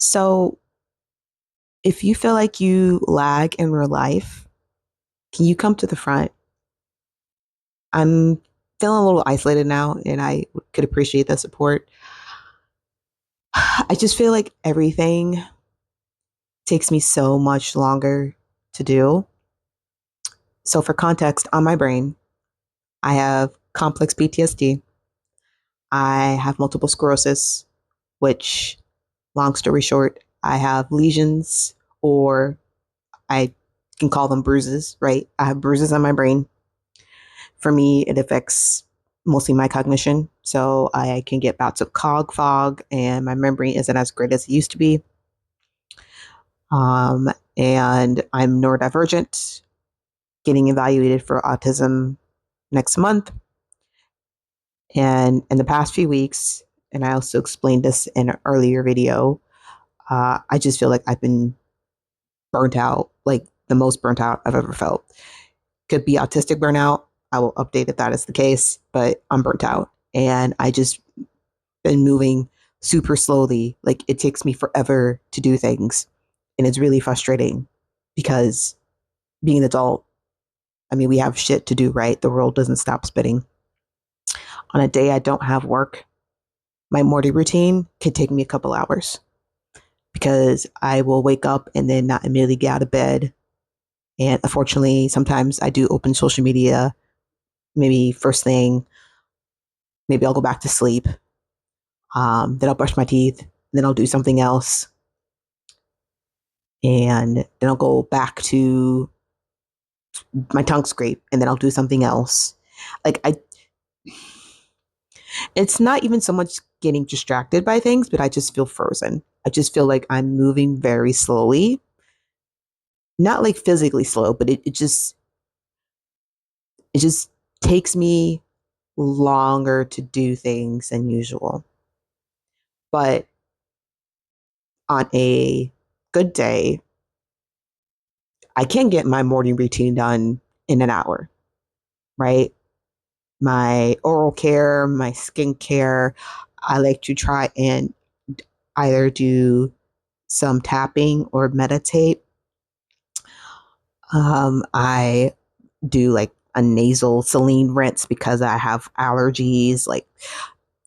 So, if you feel like you lag in real life, can you come to the front? I'm feeling a little isolated now, and I could appreciate the support. I just feel like everything takes me so much longer to do. So, for context, on my brain, I have complex PTSD. I have multiple sclerosis, which, long story short, I have lesions, or I can call them bruises, right? I have bruises on my brain. For me, it affects mostly my cognition. So I can get bouts of cog fog, and my memory isn't as great as it used to be. Um, and I'm neurodivergent, getting evaluated for autism next month. And in the past few weeks, and I also explained this in an earlier video, I just feel like I've been burnt out, like the most burnt out I've ever felt. Could be autistic burnout. I will update if that is the case, but I'm burnt out. And I just been moving super slowly. Like it takes me forever to do things. And it's really frustrating because being an adult, I mean, we have shit to do, right? The world doesn't stop spinning. On a day I don't have work, my morning routine could take me a couple hours because I will wake up and then not immediately get out of bed. And unfortunately, sometimes I do open social media, maybe first thing, maybe I'll go back to sleep. Then I'll brush my teeth, then I'll do something else. And then I'll go back to my tongue scrape and then I'll do something else. Like it's not even so much getting distracted by things, but I just feel frozen. I just feel like I'm moving very slowly. Not like physically slow, but it just takes me longer to do things than usual. But on a good day, I can get my morning routine done in an hour, right? My oral care, my skincare, I like to try and either do some tapping or meditate. I do like a nasal saline rinse because I have allergies, like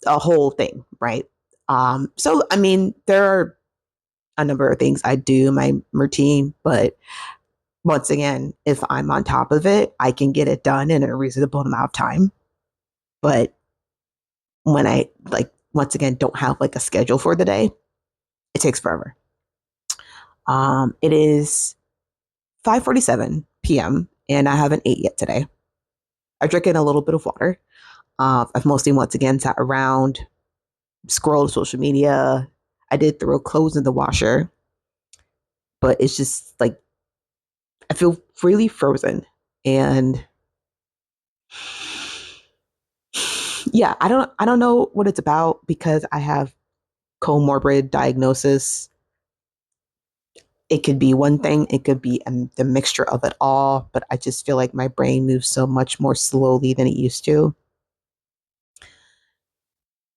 a whole thing, right? So I mean, there are a number of things I do in my routine, but once again, if I'm on top of it, I can get it done in a reasonable amount of time. But when I like once again don't have like a schedule for the day, it takes forever. It is 5:47 p.m. and I haven't ate yet today. I've drinking a little bit of water. I've mostly once again sat around, scrolled social media. I did throw clothes in the washer, but it's just like I feel really frozen. And yeah, I don't know what it's about because I have comorbid diagnosis. It could be one thing, it could be the mixture of it all, but I just feel like my brain moves so much more slowly than it used to.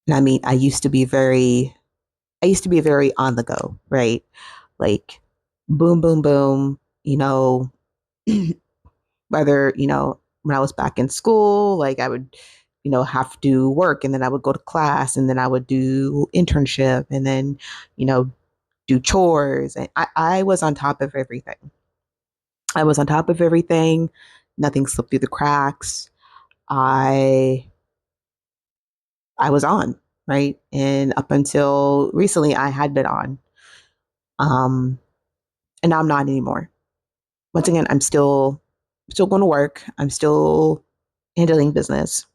And I mean, I used to be very on the go, right? Like boom, boom, boom, whether, when I was back in school, like I would, have to work and then I would go to class and then I would do internship and then, you know, do chores. And I was on top of everything. I was on top of everything. Nothing slipped through the cracks. I I was on, right? And up until recently I had been on. Um and now I'm not anymore. Once again, I'm still going to work. I'm still handling business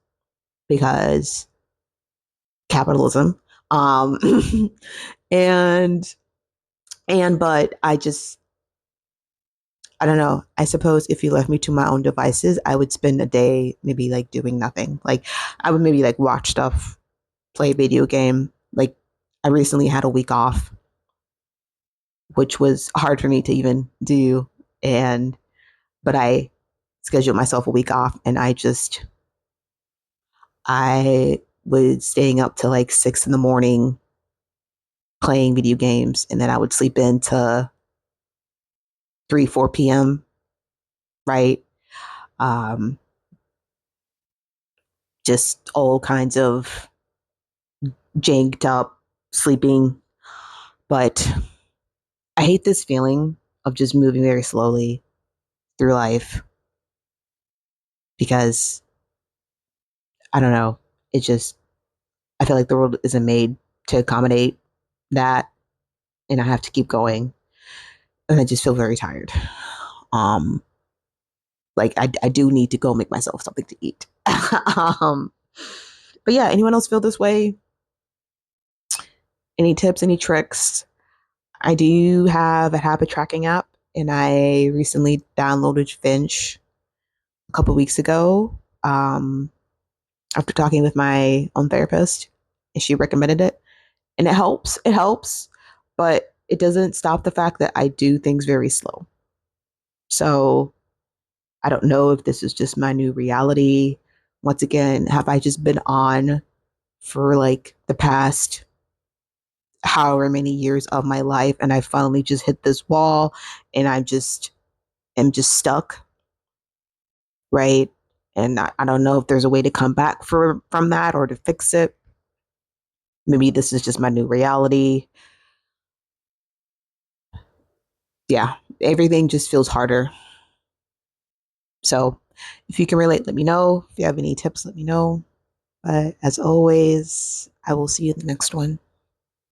because capitalism. Um and but I don't know. I suppose if you left me to my own devices, I would spend a day maybe like doing nothing. Like I would maybe like watch stuff, play a video game. Like I recently had a week off, which was hard for me to even do. And but I scheduled myself a week off and I was staying up till like 6 in the morning playing video games, and then I would sleep into 3, 4 p.m., right? Um, just all kinds of janked up sleeping. But I hate this feeling of just moving very slowly through life because I don't know. It just, I feel like the world isn't made to accommodate that, and I have to keep going. And I just feel very tired. Um, like I do need to go make myself something to eat. um, but yeah, anyone else feel this way? Any tips, any tricks? I do have a habit tracking app, and I recently downloaded Finch a couple weeks ago. After talking with my own therapist, and she recommended it, and it helps. It helps, but it doesn't stop the fact that I do things very slow. So I don't know if this is just my new reality. Once again, have I just been on for like the past however many years of my life, and I finally just hit this wall, and am just stuck, right? And I don't know if there's a way to come back from that or to fix it. Maybe this is just my new reality. Yeah, everything just feels harder. So if you can relate, let me know. If you have any tips, let me know. But as always, I will see you in the next one.